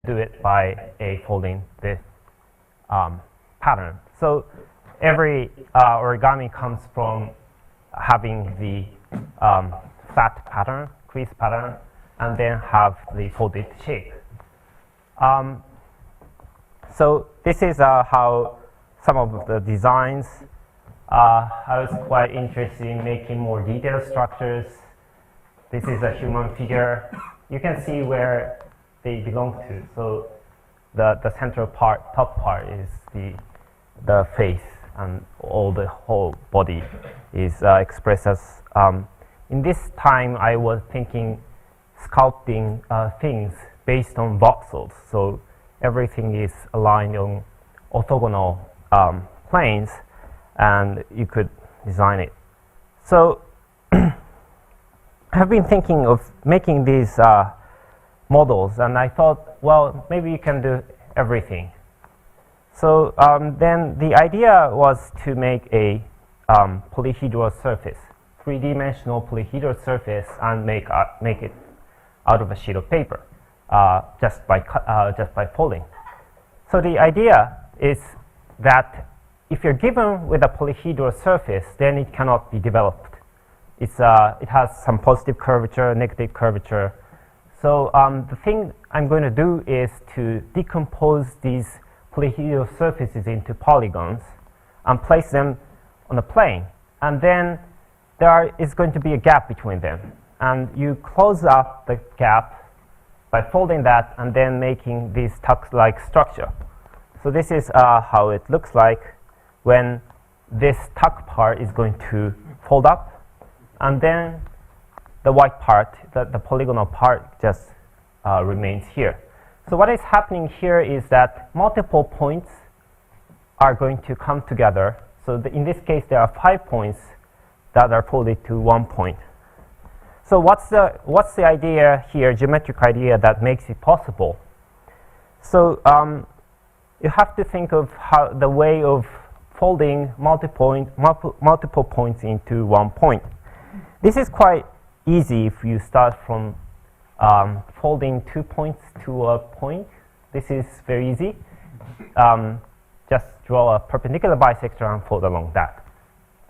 do it by folding this pattern. So every origami comes from having the flat pattern, crease pattern, and then have the folded shape. So this is how some of the designs. I was quite interested in making more detailed structures. This is a human figure. You can see where they belong to. So the central part, top part, is the face, and the whole body is expressed as. In this time, I was thinking sculpting things based on voxels. So everything is aligned on orthogonal planes, and you could design it. So I've been thinking of making these models, and I thought, well, maybe you can do everything. So then the idea was to make a polyhedral surface, three-dimensional polyhedral surface, and make it out of a sheet of paper just by folding. So the idea is that if you're given with a polyhedral surface, then it cannot be developed. It has some positive curvature, negative curvature. So the thing I'm going to do is to decompose these polyhedral surfaces into polygons and place them on a plane. And then there is going to be a gap between them. And you close up the gap by folding that and then making this tuck-like structure. So this is how it looks like when this tuck part is going to fold up, and then the white part, the polygonal part, just remains here. So what is happening here is that multiple points are going to come together. So in this case, there are 5 points that are folded to 1 point. So what's the idea here, geometric idea that makes it possible? So you have to think of how the way of folding multiple points into 1 point. This is quite easy if you start from folding 2 points to a point. This is very easy. Just draw a perpendicular bisector and fold along that,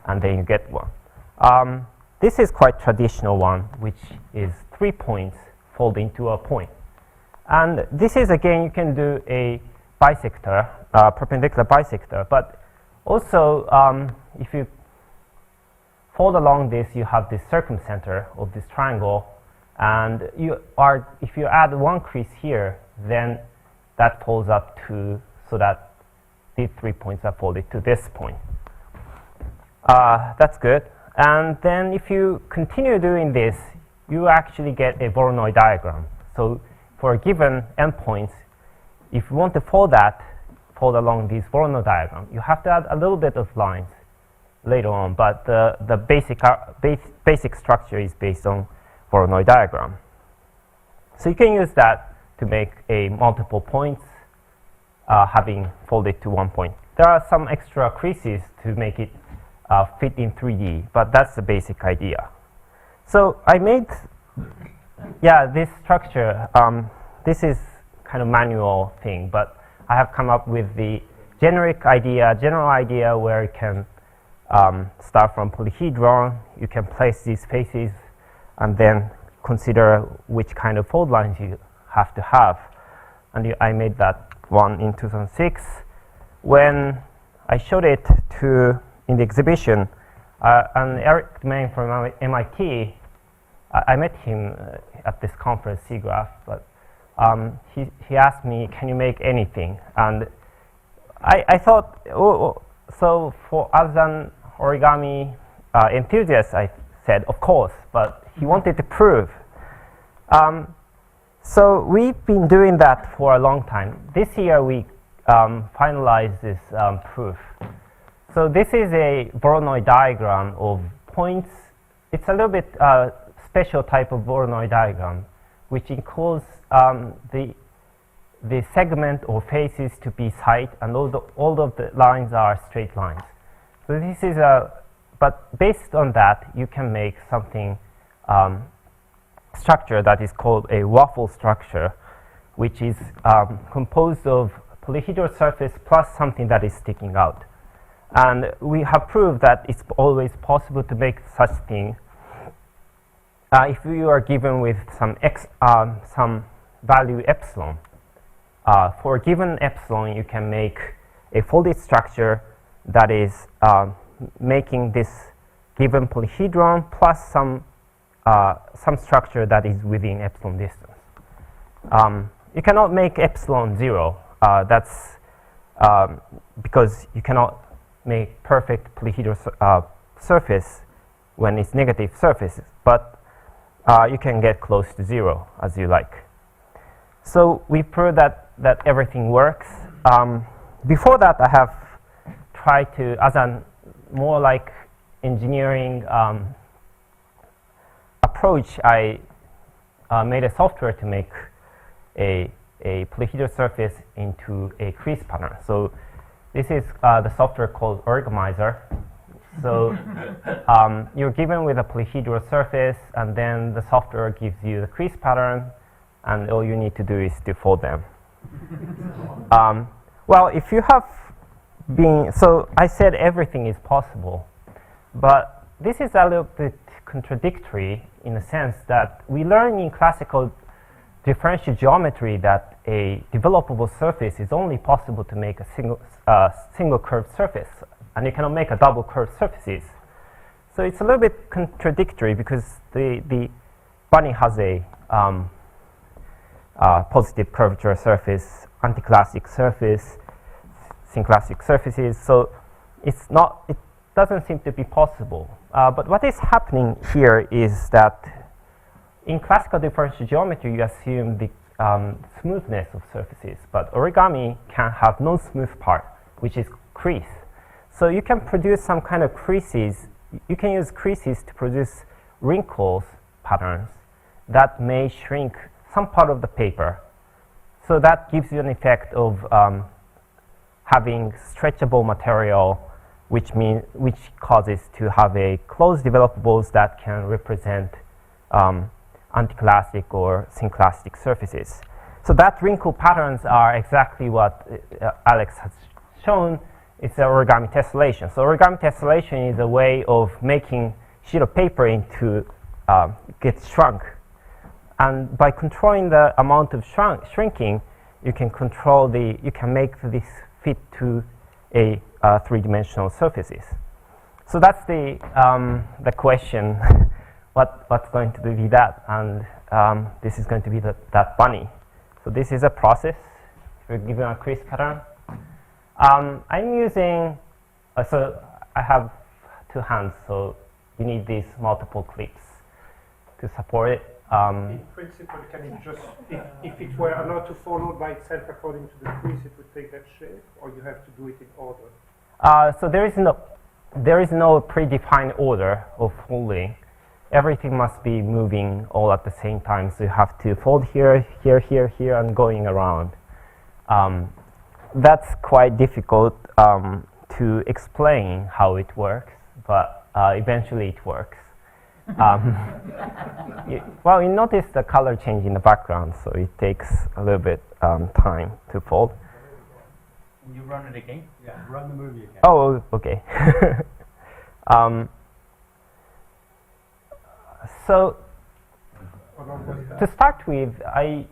and then you get one. This is quite traditional one, which is 3 points folding to a point. And this is, again, you can do a bisector, perpendicular bisector, but also if you fold along this, you have this circumcenter of this triangle, and if you add one crease here, then that folds up to, so that these 3 points are folded to this point. That's good. And then if you continue doing this, you actually get a Voronoi diagram. So for a given endpoints, if you want to fold along this Voronoi diagram, you have to add a little bit of lines later on, but the basic structure is based on Voronoi diagram. So you can use that to make a multiple points having folded to 1 point. There are some extra creases to make it fit in 3D, but that's the basic idea. So I made, this structure. This is kind of manual thing, but I have come up with the general idea where you can start from polyhedron. You can place these faces and then consider which kind of fold lines you have to have. And I made that one in 2006. When I showed it in the exhibition, and Eric Domain from MIT, I met him at this conference, SIGGRAPH, but he asked me, can you make anything? And I thought, so as an origami enthusiast, I said, of course, but he wanted to prove. So we've been doing that for a long time. This year we finalized this proof. So this is a Voronoi diagram of points. It's a little bit special type of Voronoi diagram, which includes the segment or faces to be side, and all of the lines are straight lines. So this is but based on that, you can make something structure that is called a waffle structure, which is composed of polyhedral surface plus something that is sticking out. And we have proved that it's always possible to make such thing if you are given with some value epsilon. For a given epsilon, you can make a folded structure that is making this given polyhedron plus some structure that is within epsilon distance. You cannot make epsilon 0. That's because you cannot make perfect polyhedral surface when it's negative surfaces, but you can get close to 0 as you like. So we proved that everything works. Before that, I have tried to, as a more like engineering approach, I made a software to make a polyhedral surface into a crease pattern. So this is the software called origamizer. So you're given with a polyhedral surface, and then the software gives you the crease pattern, and all you need to do is to fold them. Well, if you have been, so I said everything is possible, but this is a little bit contradictory in the sense that we learn in classical differential geometry that a developable surface is only possible to make a single curved surface, and you cannot make a double curved surfaces. So it's a little bit contradictory because the bunny has a positive curvature surface, anticlassic surface, synclassic surfaces. So it's not, it doesn't seem to be possible. But what is happening here is that in classical differential geometry, you assume the smoothness of surfaces, but origami can have non-smooth part, which is crease. So you can produce some kind of creases. You can use creases to produce wrinkles patterns that may shrink some part of the paper. So that gives you an effect of having stretchable material, which causes to have a closed developables that can represent anticlassic or synclassic surfaces. So that wrinkle patterns are exactly what Alex has shown. It's an origami tessellation. So origami tessellation is a way of making sheet of paper into get shrunk. And by controlling the amount of shrinking, you can control you can make this fit to a three-dimensional surfaces. So that's the question. What's going to be that? And this is going to be that bunny. So this is a process. We're given a crease pattern. I'm using, so I have two hands, so you need these multiple clips to support it. In principle, can it just, if it were allowed to follow by itself according to the crease, it would take that shape, or you have to do it in order? So there is no predefined order of folding. Everything must be moving all at the same time. So you have to fold here, here, here, here, and going around. That's quite difficult to explain how it works, but eventually it works. Well, you notice the color change in the background, so it takes a little bit time to fold. Can you run it again? Yeah, run the movie again. Oh, okay. So to start with, I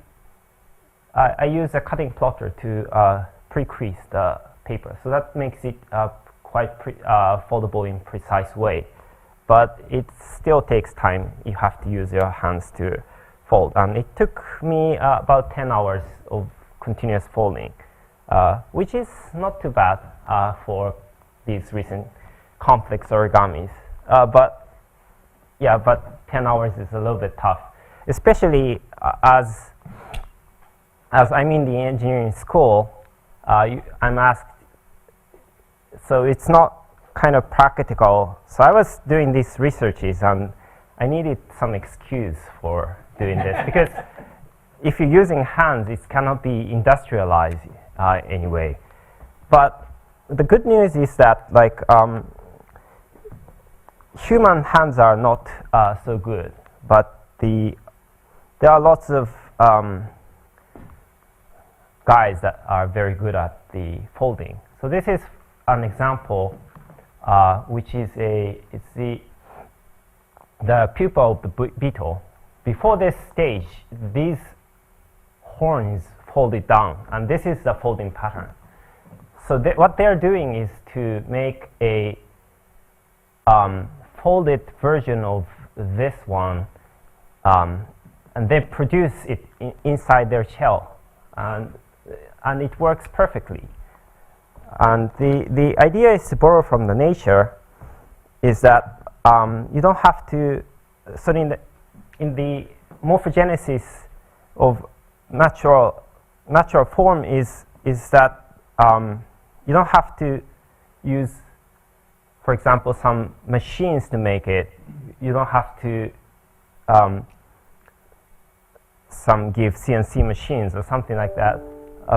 use a cutting plotter to pre-crease the paper, so that makes it quite foldable in precise way. But it still takes time. You have to use your hands to fold, and it took me about 10 hours of continuous folding, which is not too bad for these recent complex origamis. But 10 hours is a little bit tough, especially as I'm in the engineering school. I'm asked, so it's not kind of practical. So I was doing these researches, and I needed some excuse for doing this because if you're using hands, it cannot be industrialized anyway. But the good news is that human hands are not so good, but there are lots of guys that are very good at the folding. So this is an example, which is it's the pupa of the beetle. Before this stage, these horns folded down, and this is the folding pattern. So what they're doing is to make a folded version of this one, and they produce it inside their shell, and it works perfectly. And the idea is to borrow from the nature, is that you don't have to. So in the morphogenesis of natural form is that you don't have to use, for example, some machines to make it. You don't have to give CNC machines or something like that.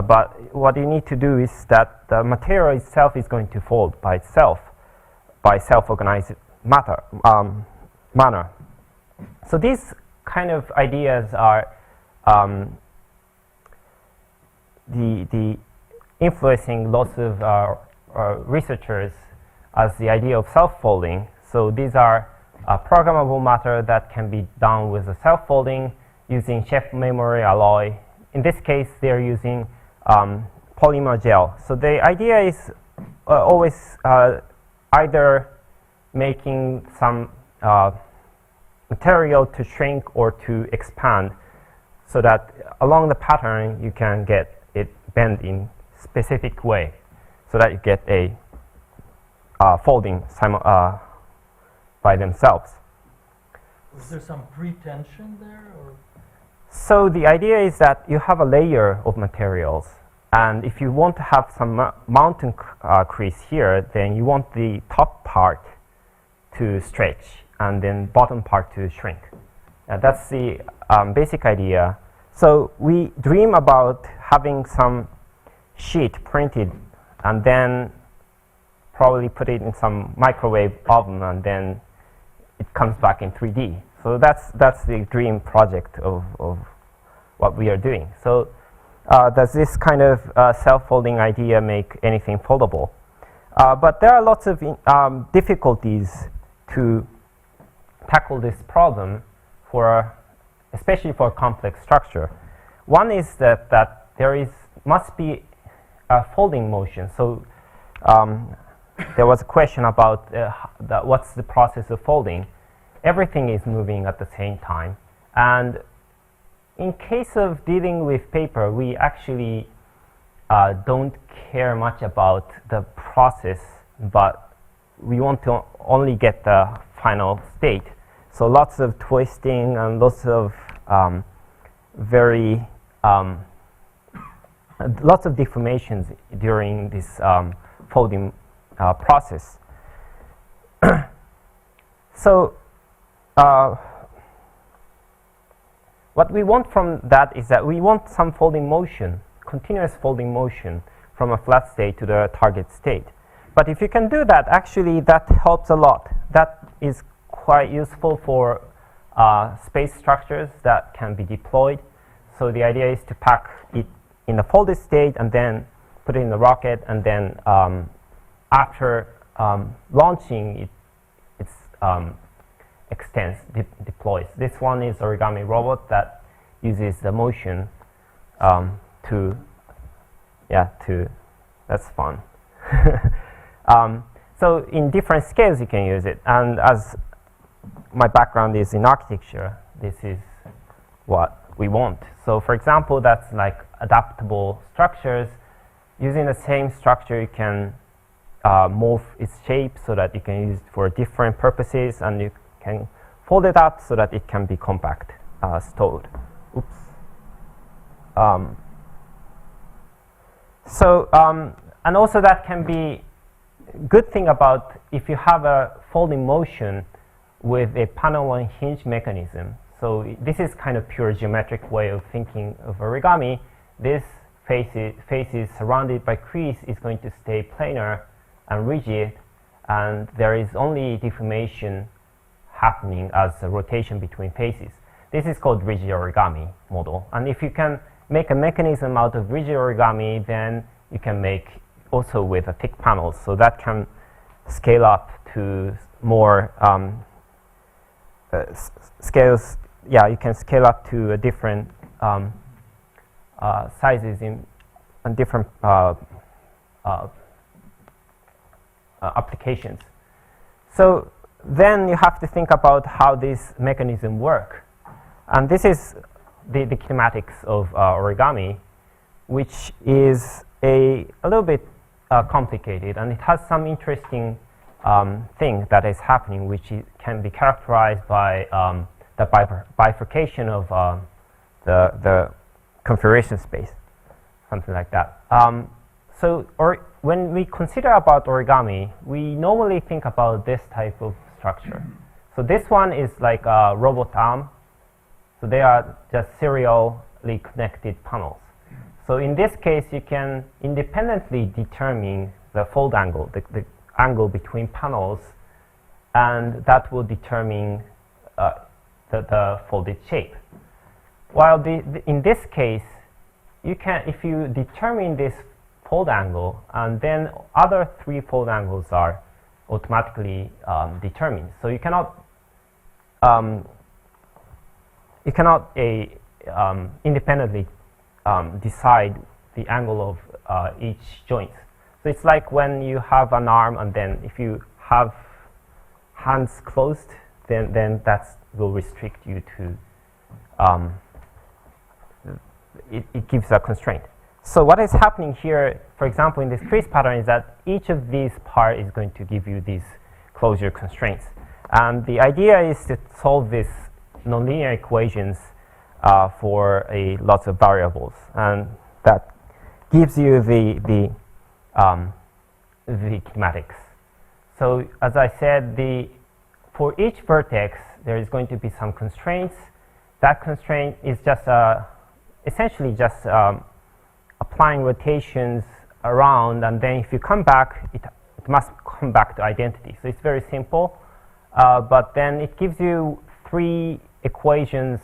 But what you need to do is that the material itself is going to fold by itself, by self-organized manner. So these kind of ideas are the influencing lots of researchers as the idea of self-folding. So these are programmable matter that can be done with a self-folding using chip memory alloy. In this case, they're using polymer gel. So the idea is always either making some material to shrink or to expand, so that along the pattern you can get it bent in specific way, so that you get a folding by themselves. Is there some pretension there, or? So the idea is that you have a layer of materials, and if you want to have some mountain crease here, then you want the top part to stretch and then bottom part to shrink. That's the basic idea. So we dream about having some sheet printed and then probably put it in some microwave oven, and then it comes back in 3D. So that's the dream project of what we are doing. So does this kind of self-folding idea make anything foldable? But there are lots of difficulties to tackle this problem, especially for a complex structure. One is that there must be a folding motion. So there was a question about what's the process of folding. Everything is moving at the same time. And in case of dealing with paper, we actually don't care much about the process, but we want to only get the final state. So lots of twisting and lots of lots of deformations during this folding process. So what we want from that is that we want some folding motion, continuous folding motion from a flat state to the target state. But if you can do that, actually that helps a lot. That is quite useful for space structures that can be deployed. So the idea is to pack it in a folded state and then put it in the rocket, and then after launching, it extends, deploys. This one is origami robot that uses the motion that's fun. So in different scales you can use it, and as my background is in architecture, this is what we want. So for example, that's like adaptable structures. Using the same structure, you can morph its shape so that you can use it for different purposes, and you can fold it up so that it can be compact, stored. Oops. And also that can be good thing about if you have a folding motion with a panel and hinge mechanism. So this is kind of pure geometric way of thinking of origami. This faces surrounded by crease is going to stay planar and rigid, and there is only deformation happening as a rotation between faces. This is called rigid origami model. And if you can make a mechanism out of rigid origami, then you can make also with a thick panels. So that can scale up to more scales. Yeah, you can scale up to a different sizes in different applications. So then you have to think about how this mechanism work. And this is the kinematics of origami, which is a little bit complicated, and it has some interesting thing that is happening, which can be characterized by the bifurcation of the configuration space, something like that. When we consider about origami, we normally think about this type of structure. So this one is like a robot arm. So they are just serially connected panels. So in this case, you can independently determine the fold angle, the angle between panels, and that will determine the folded shape. While in this case, you can, if you determine this fold angle, and then other three fold angles are automatically determined. So you cannot independently decide the angle of each joint. So it's like when you have an arm, and then if you have hands closed, then that will restrict you to. It gives a constraint. So what is happening here, for example, in this crease pattern, is that each of these parts is going to give you these closure constraints. And the idea is to solve these nonlinear equations for lots of variables, and that gives you the kinematics. So as I said, for each vertex, there is going to be some constraints. That constraint is just essentially just applying rotations around, and then if you come back, it must come back to identity. So it's very simple, but then it gives you 3 equations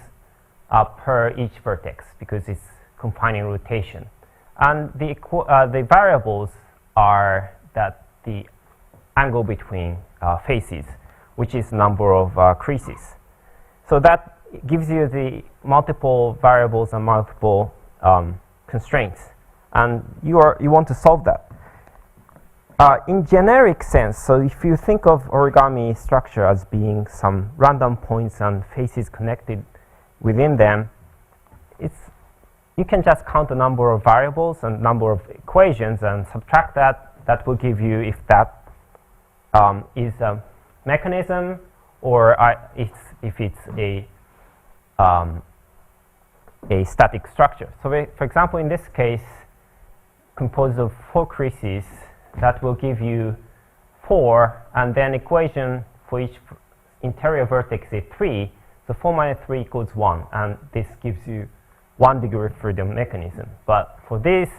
per each vertex because it's confining rotation. And the variables are that the angle between faces, which is number of creases. So that gives you the multiple variables and multiple constraints, and you want to solve that. In generic sense, so if you think of origami structure as being some random points and faces connected within them, you can just count the number of variables and number of equations and subtract that. That will give you if that is a mechanism or if it's a static structure. So for example, in this case, composed of 4 creases, that will give you 4, and then equation for each interior vertex is 3. So 4 minus 3 equals 1, and this gives you 1 degree of freedom mechanism. But for this,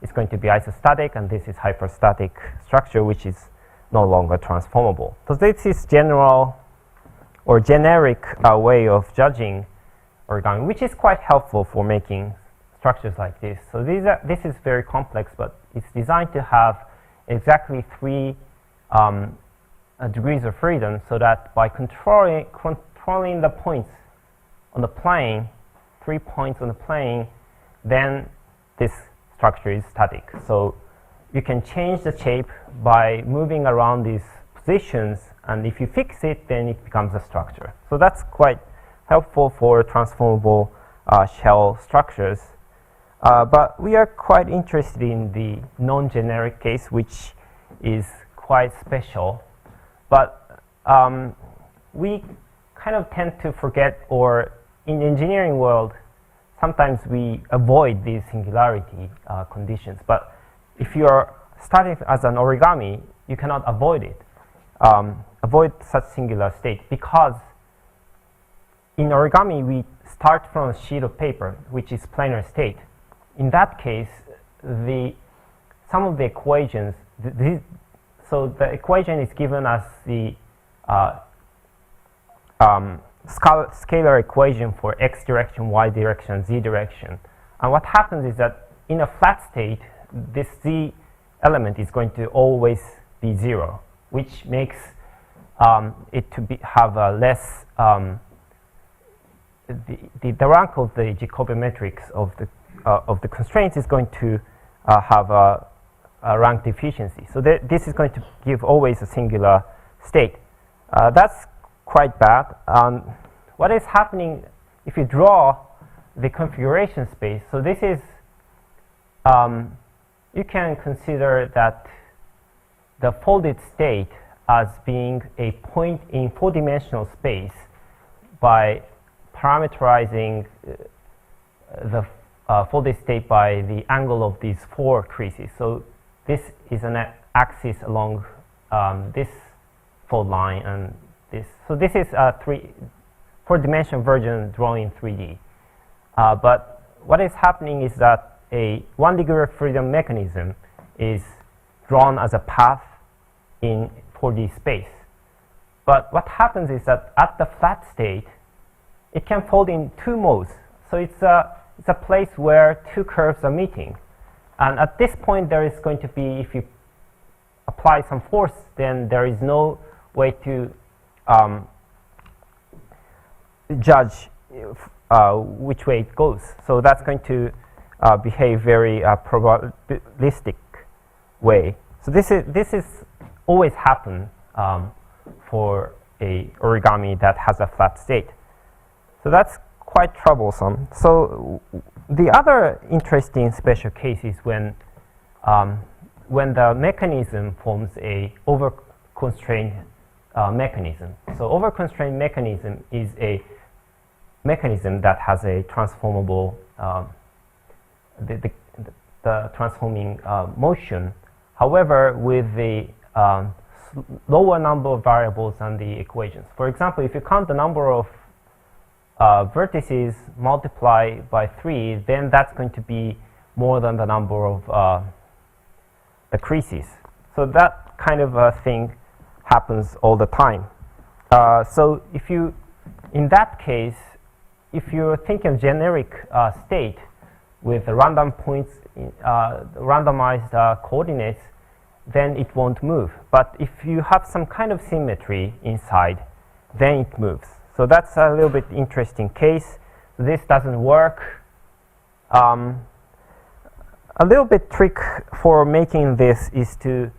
it's going to be isostatic, and this is hyperstatic structure, which is no longer transformable. So this is general or generic way of judging origami, which is quite helpful for making structures like this. So this is very complex, but it's designed to have exactly 3 degrees of freedom, so that by controlling the points on the plane, 3 points on the plane, then this structure is static. So you can change the shape by moving around these positions, and if you fix it, then it becomes a structure. So that's quite helpful for transformable shell structures. But we are quite interested in the non-generic case, which is quite special. But we kind of tend to forget, or in engineering world, sometimes we avoid these singularity conditions. But if you are starting as an origami, you cannot avoid it, avoid such singular state, because in origami, we start from a sheet of paper, which is planar state. In that case, some of the equations, so the equation is given as the scalar equation for x direction, y direction, z direction. And what happens is that in a flat state, this Z element is going to always be 0, which makes it to have a less the rank of the Jacobian matrix of the constraints is going to have a rank deficiency. So this is going to give always a singular state. That's quite bad. What is happening if you draw the configuration space? So this is you can consider that the folded state as being a point in 4-dimensional space by parameterizing the folded state by the angle of these 4 creases. So this is an axis along this fold line and this. So this is a 4-dimensional version drawn in 3D. But what is happening is that a 1-degree of freedom mechanism is drawn as a path in 4D space. But what happens is that at the flat state, it can fold in 2 modes. So it's a place where 2 curves are meeting. And at this point, there is going to be, if you apply some force, then there is no way to judge which way it goes. So that's going to behave very probabilistic way. So this is always happen for a origami that has a flat state. So that's quite troublesome. So the other interesting special case is when the mechanism forms a over-constrained mechanism. So over-constrained mechanism is a mechanism that has a transformable the transforming motion. However, with the lower number of variables and the equations. For example, if you count the number of vertices multiplied by 3, then that's going to be more than the number of the creases. So that kind of thing happens all the time. So if you, in that case, if you're thinking of generic state with random points, randomized coordinates, then it won't move. But if you have some kind of symmetry inside, then it moves. So that's a little bit interesting case. This doesn't work. A little bit trick for making this is to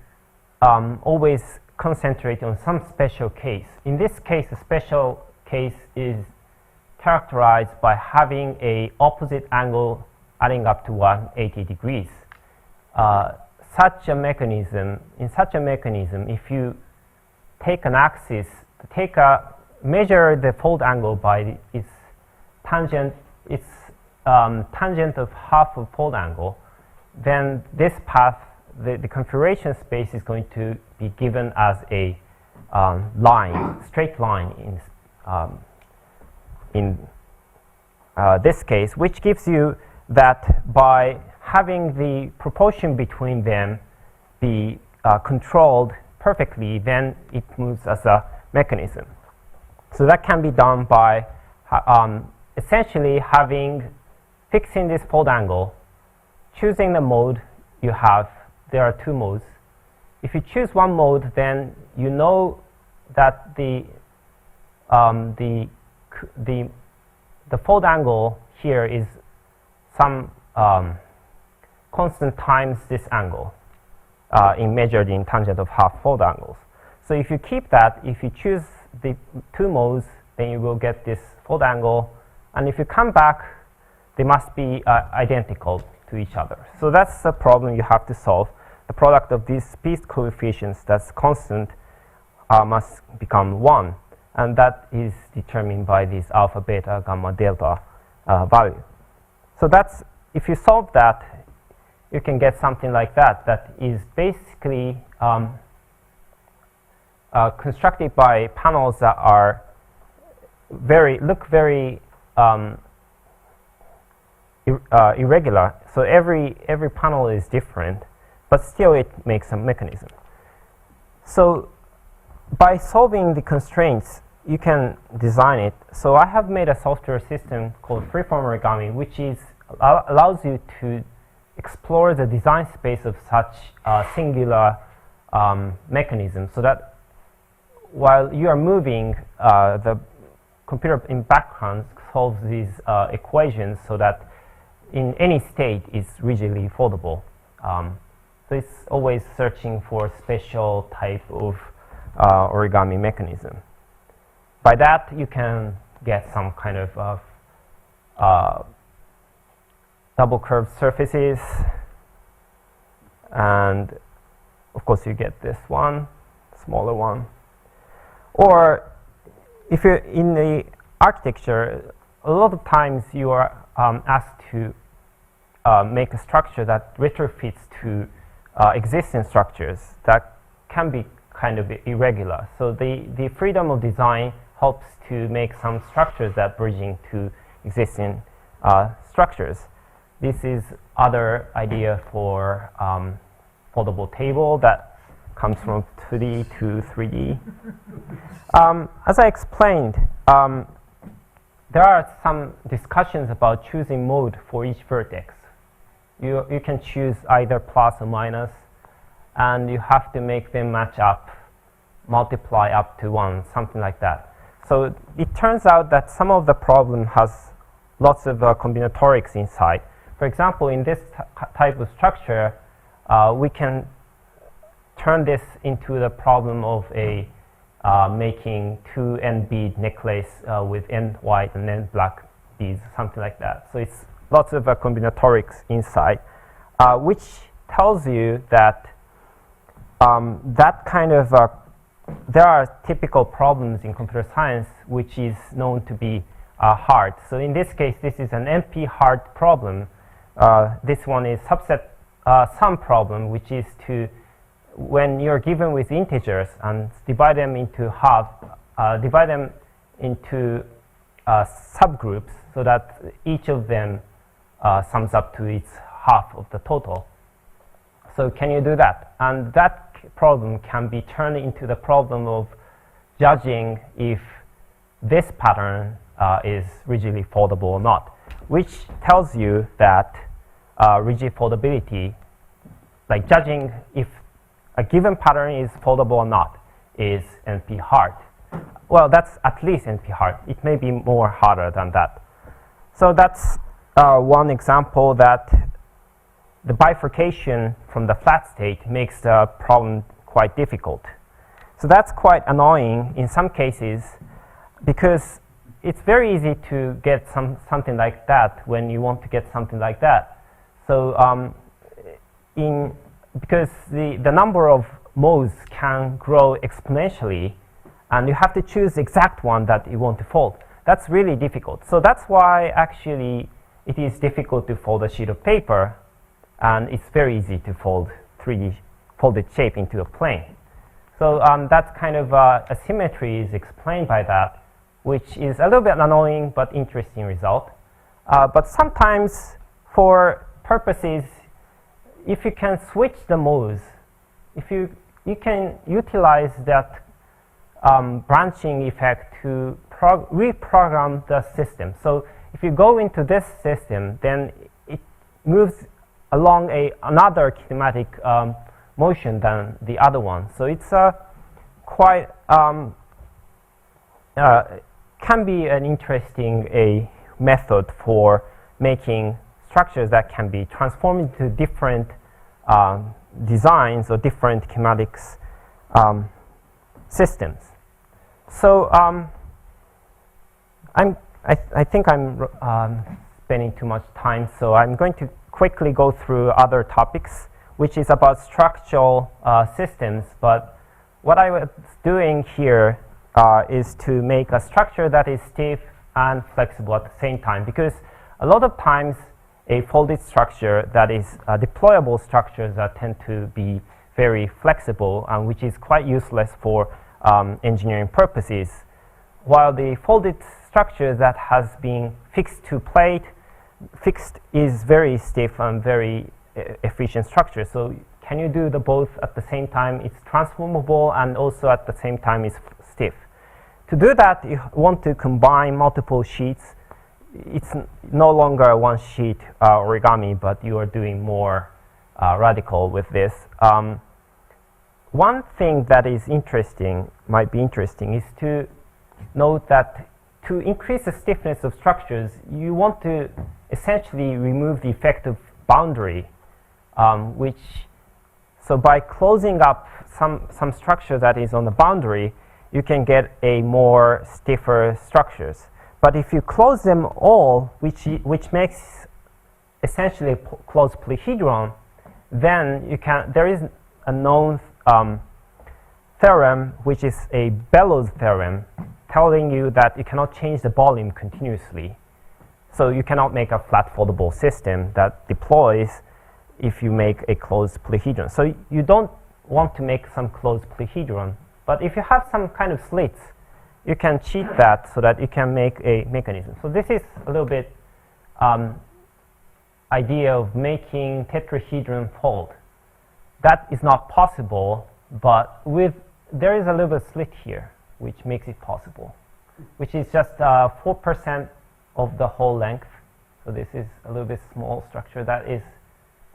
always concentrate on some special case. In this case, the special case is characterized by having a opposite angle adding up to 180 degrees. In such a mechanism, if you take an axis, measure the fold angle by its tangent, tangent of half of fold angle, then this path, the configuration space is going to be given as a straight line in this case, which gives you that by having the proportion between them be controlled perfectly, then it moves as a mechanism. So that can be done by essentially fixing this fold angle, choosing the mode you have. There are 2 modes. If you choose one mode, then you know that the fold angle here is some constant times this angle measured in tangent of half fold angles. So if you keep that, if you choose the 2 modes, then you will get this fold angle. And if you come back, they must be identical to each other. So that's the problem you have to solve. The product of these speed coefficients that's constant must become 1. And that is determined by this alpha, beta, gamma, delta value. So that's, if you solve that, you can get something like that. That is basically constructed by panels that are look very irregular. So every panel is different, but still it makes a mechanism. So by solving the constraints, you can design it. So I have made a software system called Freeform Origami, which is allows you to explore the design space of such singular mechanism, so that while you are moving, the computer in background solves these equations so that in any state it's rigidly foldable. So it's always searching for special type of origami mechanism. By that, you can get some kind of double curved surfaces, and of course you get this one, smaller one. Or if you're in the architecture, a lot of times you are asked to make a structure that retrofits to existing structures that can be kind of irregular. So the freedom of design helps to make some structures that bridging to existing structures. This is other idea for foldable table that comes from 2D to 3D. As I explained, there are some discussions about choosing mode for each vertex. You can choose either plus or minus, and you have to make them match up, multiply up to 1, something like that. So it turns out that some of the problem has lots of combinatorics inside. For example, in this type of structure, we can turn this into the problem of a making 2 N bead necklace with N white and N black beads, something like that. So it's lots of combinatorics inside, which tells you that that kind of there are typical problems in computer science which is known to be hard. So in this case, this is an NP hard problem. This one is subset sum problem, which is to, when you're given with integers and divide them into divide them into subgroups so that each of them sums up to its half of the total. So can you do that? And that problem can be turned into the problem of judging if this pattern is rigidly foldable or not, which tells you that rigid foldability, like judging if a given pattern is foldable or not, is NP hard. Well, that's at least NP hard. It may be more harder than that. So that's one example that the bifurcation from the flat state makes the problem quite difficult. So that's quite annoying in some cases, because it's very easy to get something like that when you want to get something like that. So because the number of modes can grow exponentially, and you have to choose the exact one that you want to fold. That's really difficult. So that's why actually it is difficult to fold a sheet of paper, and it's very easy to fold 3D folded shape into a plane. So that kind of asymmetry is explained by that, which is a little bit annoying but interesting result. But sometimes for purposes, if you can switch the modes, if you can utilize that branching effect to reprogram the system. So if you go into this system, then it moves along another kinematic motion than the other one. So it's quite can be an interesting method for making structures that can be transformed into different designs or different kinematics systems. So I think I'm spending too much time, so I'm going to quickly go through other topics, which is about structural systems. But what I was doing here is to make a structure that is stiff and flexible at the same time, because a lot of times a folded structure that is deployable structures that tend to be very flexible, and which is quite useless for engineering purposes, while the folded structure that has been fixed to plate, fixed is very stiff and very efficient structure. So can you do the both at the same time? It's transformable and also at the same time is stiff. To do that, you want to combine multiple sheets. it's no longer a one-sheet origami, but you are doing more radical with this. One thing that is interesting, might be interesting, is to note that to increase the stiffness of structures, you want to essentially remove the effect of boundary, so by closing up some structure that is on the boundary, you can get a more stiffer structures. But if you close them all, which makes essentially a closed polyhedron, then there is a known theorem, which is a Bellows theorem, telling you that you cannot change the volume continuously. So you cannot make a flat foldable system that deploys if you make a closed polyhedron. So you don't want to make some closed polyhedron. But if you have some kind of slits, you can cheat that so that you can make a mechanism. So this is a little bit idea of making tetrahedron fold. That is not possible, but there is a little bit of slit here, which makes it possible, which is just 4% of the whole length. So this is a little bit small structure that is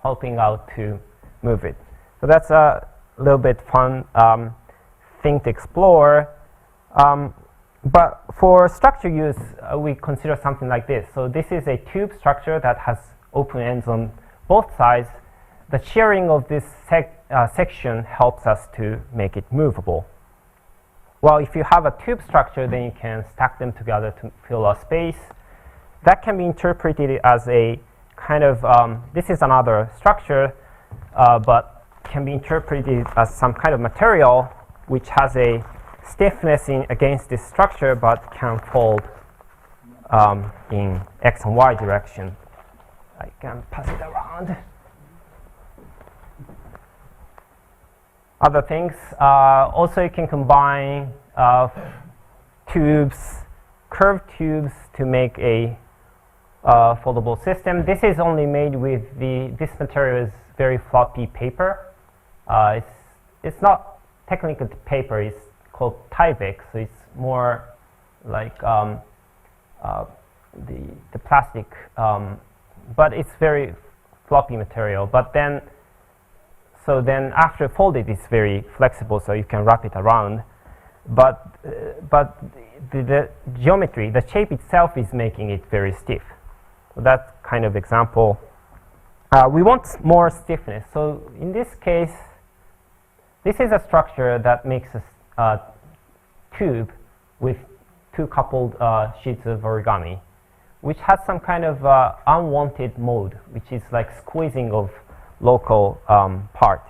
helping out to move it. So that's a little bit fun thing to explore. But for structure use, we consider something like this. So this is a tube structure that has open ends on both sides. The shearing of this section helps us to make it movable. Well, if you have a tube structure, then you can stack them together to fill a space. That can be interpreted as a kind of, this is another structure, but can be interpreted as some kind of material which has a stiffness against this structure, but can fold in X and Y direction. I can pass it around. Other things, also you can combine tubes, curved tubes to make a foldable system. This is only made with this material is very floppy paper. It's not technically paper, it's called Tyvek, so it's more like the plastic, but it's very floppy material. But then after folded, it's very flexible, so you can wrap it around. But the geometry, the shape itself is making it very stiff. So that's kind of example. We want more stiffness. So in this case, this is a structure that makes a tube with two coupled sheets of origami, which has some kind of unwanted mode, which is like squeezing of local part.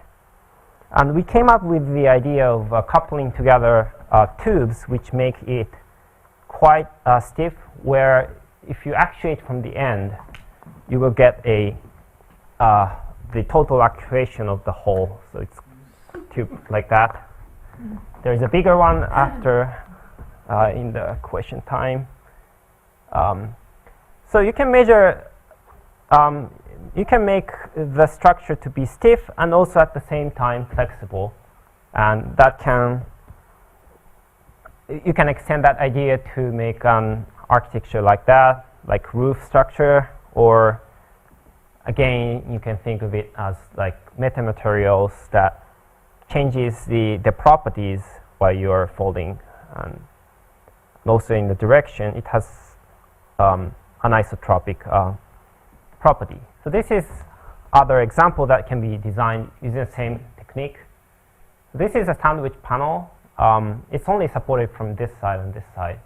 And we came up with the idea of coupling together tubes which make it quite stiff, where if you actuate from the end, you will get the total actuation of the whole. So it's tube like that. There's a bigger one after in the question time. So you can measure, you can make the structure to be stiff and also at the same time flexible. And that you can extend that idea to make an architecture like that, like roof structure, or again, you can think of it as like metamaterials that changes the properties while you're folding. And also in the direction, it has anisotropic property. So this is other example that can be designed using the same technique. This is a sandwich panel. It's only supported from this side and this side.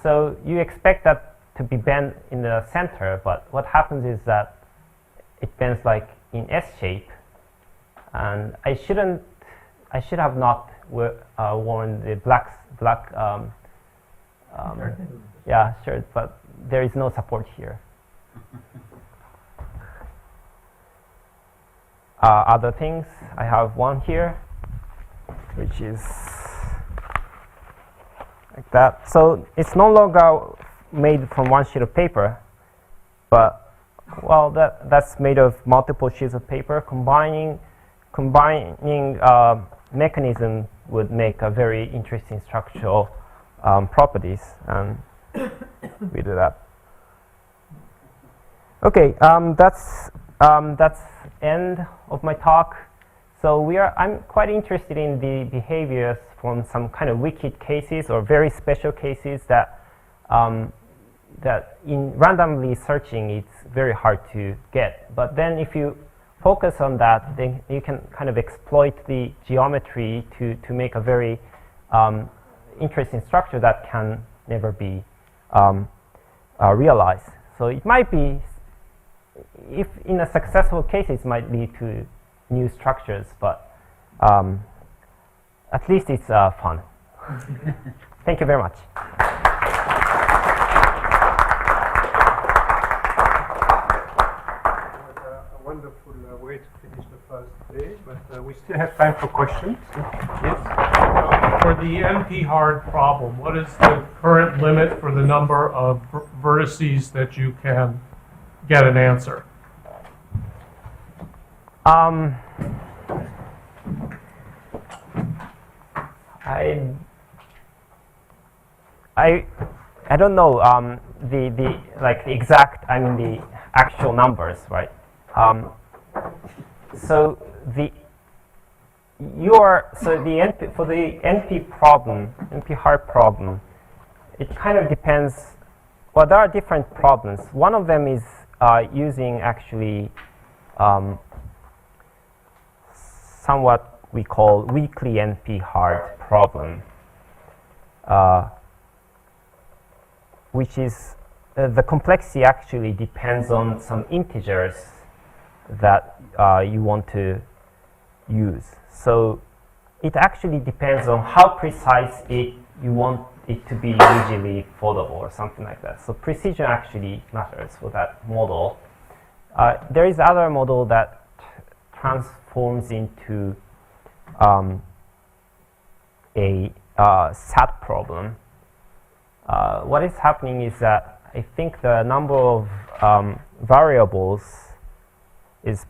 So you expect that to be bent in the center, but what happens is that it bends like in S shape. And I should have not worn the black shirt, but there is no support here. Other things, I have one here, which is like that. So it's no longer made from one sheet of paper, but well, that's made of multiple sheets of paper. Combining mechanism would make a very interesting structural properties, and we do that. Okay, that's end of my talk. So I'm quite interested in the behaviors from some kind of wicked cases or very special cases that that in randomly searching it's very hard to get. But then if you focus on that, then you can kind of exploit the geometry to make a very interesting structure that can never be realized. So it might be, if in a successful case, it might lead to new structures, but at least it's fun. Thank you very much. Wonderful way to finish the first day, but we still have time for questions. Yes? For the NP-hard problem, what is the current limit for the number of vertices that you can get an answer? I don't know the exact, the actual numbers, right? So the NP, for the NP problem, NP hard problem, it kind of depends. Well, there are different problems. One of them is using actually somewhat we call weakly NP hard problem, which is the complexity actually depends on some integers that you want to use. So it actually depends on how precise you want it to be usually foldable or something like that. So precision actually matters for that model. There is other model that transforms into a SAT problem. What is happening is that I think the number of variables is,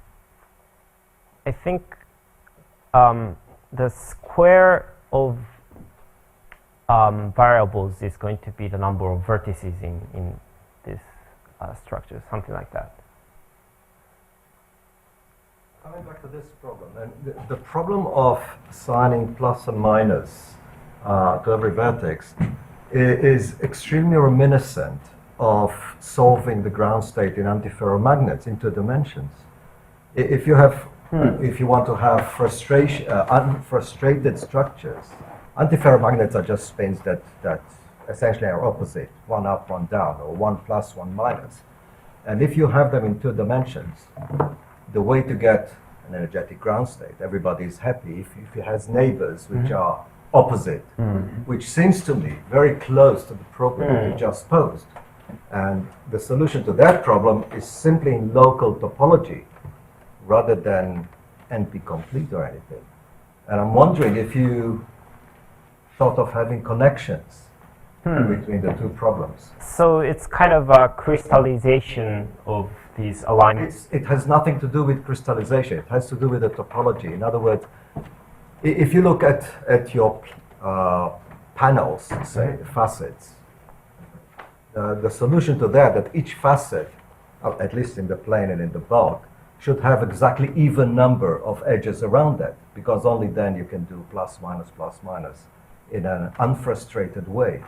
I think the square of variables is going to be the number of vertices in this structure, something like that. Coming back to this problem, and the problem of assigning plus and minus to every vertex is extremely reminiscent of solving the ground state in antiferromagnets in 2 dimensions. If you have, if you want to have unfrustrated structures, antiferromagnets are just spins that essentially are opposite, one up, one down, or one plus, one minus. And if you have them in 2 dimensions, the way to get an energetic ground state, everybody is happy if it has neighbors which are opposite, which seems to me very close to the problem that you just posed. And the solution to that problem is simply in local topology rather than NP-complete or anything. And I'm wondering if you thought of having connections between the 2 problems. So it's kind of a crystallization of these alignments. It has nothing to do with crystallization. It has to do with the topology. In other words, if you look at your panels, say, facets, the solution to that each facet, at least in the plane and in the bulk, should have exactly even number of edges around that, because only then you can do plus, minus in an unfrustrated way.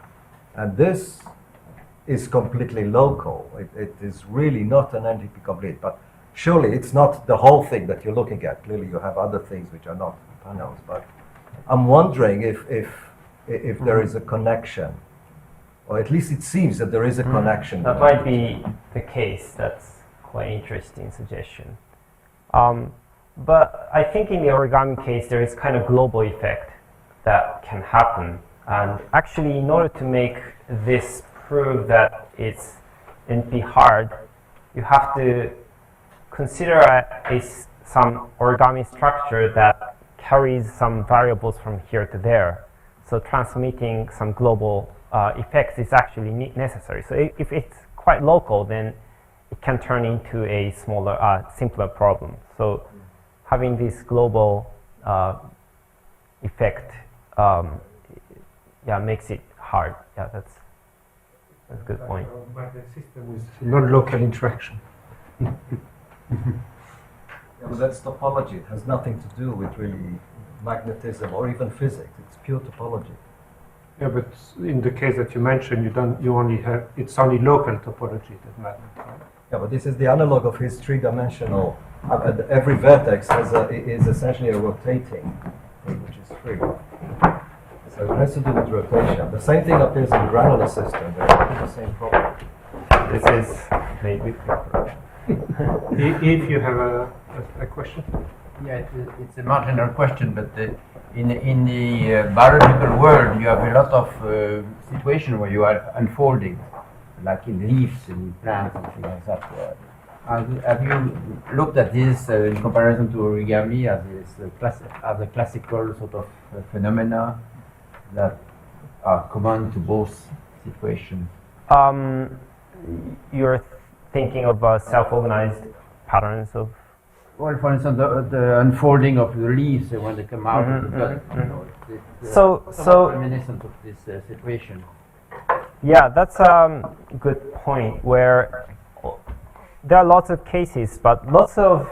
And this is completely local. It is really not an NP complete, but surely it's not the whole thing that you're looking at. Clearly you have other things which are not panels, but I'm wondering if there is a connection, or at least it seems that there is a connection. That might be the case. That's quite an interesting suggestion. But I think in the origami case, there is kind of global effect that can happen. And actually, in order to make this prove that it's NP hard, you have to consider some origami structure that carries some variables from here to there. So transmitting some global effects is actually necessary. So if it's quite local, then it can turn into a smaller, simpler problem. So having this global effect makes it hard. Yeah, that's a good point. Magnet system with non-local interaction. Yeah, but that's topology. It has nothing to do with really magnetism or even physics. It's pure topology. Yeah, but in the case that you mentioned, you only have, it's only local topology that matters, right? Yeah, but this is the analog of his three-dimensional. Every vertex is essentially a rotating thing, which is free. So it has to do with rotation. The same thing appears in granular system. They're the same problem. This is maybe. If you have a question. Yeah, it's a marginal question, but in the biological world, you have a lot of situations where you are unfolding, like in leaves in plants and things like that. Have you looked at this in comparison to origami as a classical sort of phenomena that are common to both situations? You're thinking of self-organized patterns of. Well, for instance, the unfolding of the leaves when they come out of the bud. You know, it's So reminiscent of this situation. yeah, that's a good point. Where there are lots of cases, but lots of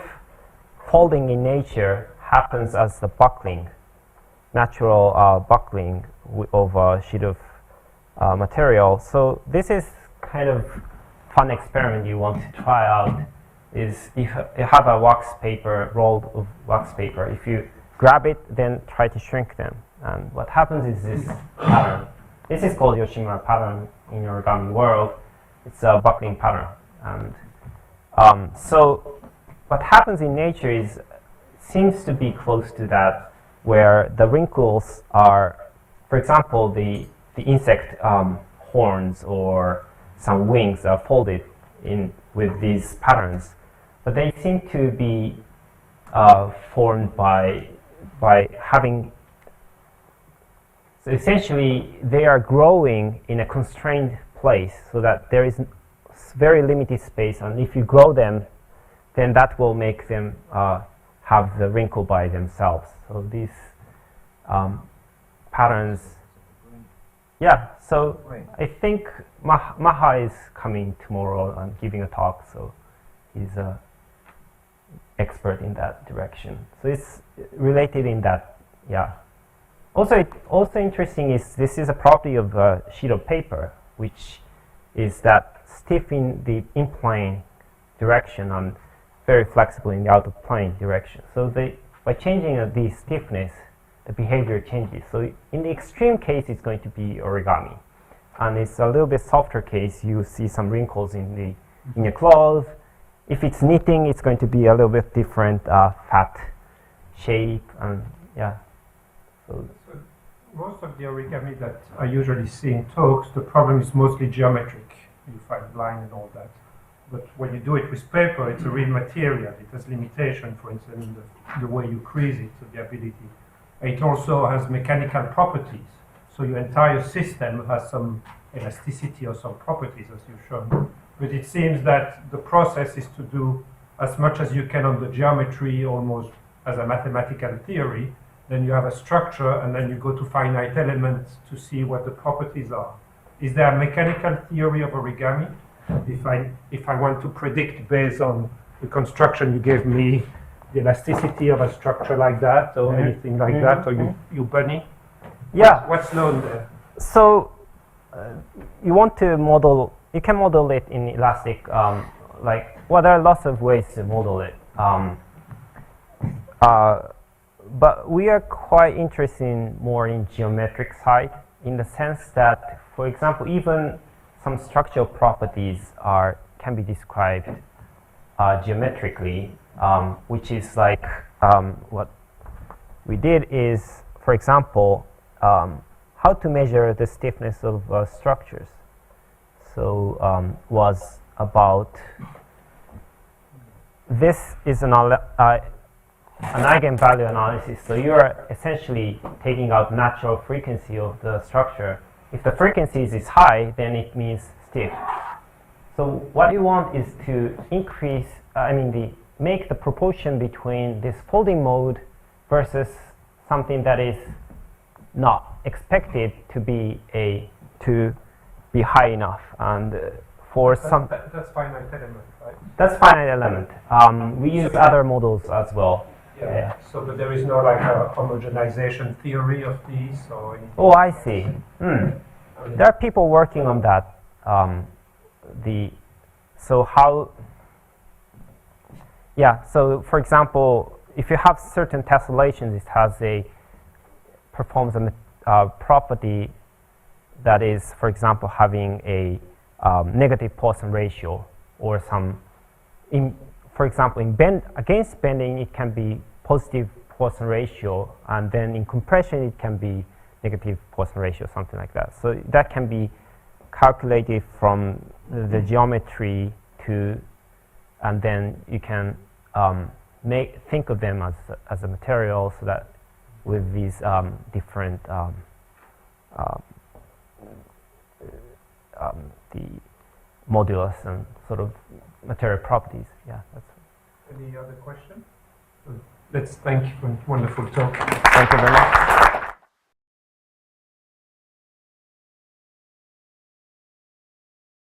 folding in nature happens as the buckling, natural buckling of a sheet of material. So this is kind of fun experiment you want to try out. Is if you have a wax paper, rolled of wax paper, if you grab it, then try to shrink them. And what happens is this pattern. This is called Yoshimura pattern in origami world. It's a buckling pattern. And so what happens in nature is seems to be close to that, where the wrinkles are, for example, the insect horns or some wings are folded in with these patterns. But they seem to be formed by having. So essentially, they are growing in a constrained place, so that there is very limited space. And if you grow them, then that will make them have the wrinkle by themselves. So these patterns. Yeah. So I think Maha is coming tomorrow and giving a talk. So he's expert in that direction. So it's related in that, yeah. Also interesting is this is a property of a sheet of paper, which is that stiff in the in-plane direction and very flexible in the out-of-plane direction. So by changing the stiffness, the behavior changes. So in the extreme case, it's going to be origami. And it's a little bit softer case, you see some wrinkles in your cloth. If it's knitting, it's going to be a little bit different fat shape, and yeah. So most of the origami that I usually see in talks, the problem is mostly geometric. You find line and all that. But when you do it with paper, it's a real material. It has limitation, for instance, in the way you crease it, so the ability. It also has mechanical properties. So your entire system has some elasticity or some properties, as you've shown. But it seems that the process is to do as much as you can on the geometry, almost as a mathematical theory. Then you have a structure, and then you go to finite elements to see what the properties are. Is there a mechanical theory of origami? If I want to predict based on the construction you gave me, the elasticity of a structure like that, or anything like that, or you bunny? yeah. What's known there? So you want to model. You can model it in elastic. Well, there are lots of ways to model it. But we are quite interested more in geometric side, in the sense that, for example, even some structural properties can be described geometrically, which is like what we did is, for example, how to measure the stiffness of structures. So was about this is an eigenvalue analysis. So you are essentially taking out natural frequency of the structure. If the frequency is high, then it means stiff. So what you want is to increase, make the proportion between this folding mode versus something that is not expected to be a to be high enough. And for some, That's finite element, right? that's finite element. We use other models as well. Yeah. So, but there is no like a homogenization theory of these or anything? Oh, I see. There are people working on that. So how? Yeah. So for example, if you have certain tessellations, it has performs a property that is, for example, having a negative Poisson ratio or some. For example, against bending, it can be positive Poisson ratio, and then in compression, it can be negative Poisson ratio, something like that. So that can be calculated from the geometry and then you can think of them as a material, so that with these different the modulus and sort of material properties. Yeah. Any other question? Let's thank you for a wonderful talk. Thank you very much.